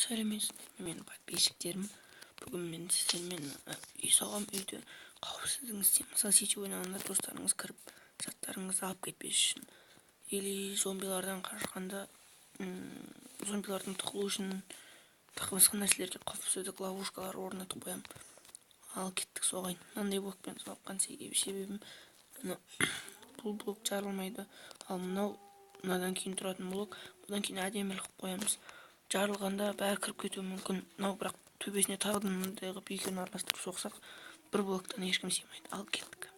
сәлеметсіздер ме менің подписчиктерім. Бүгін мен сіздермен үй салғам. Үйде қауіпсіздігіңізде, мысалы сетевой ойнағанда достарыңыз кіріп заттарыңызды алып кетпес үшін, или зомбилардан қашқанда зомбилардың тығылу үшін басқа нәрселерге қауіпсіздік ловушкалар орнатып қоямын. Ал кеттік соғайын. Мынандай блокпен салған себебім бұл блок жарылмайды, ал мынадан кейін тұратын блок, бұдан кейін әдемі қылып қоямыз. Жарылғанда бәрі кіріп кетуі мүмкін. Мынау бірақ төбесіне тағы да мынандай қылып екеуін араластырып соқсақ, бір блоктан ешкім сыймайды. Ал кеттік.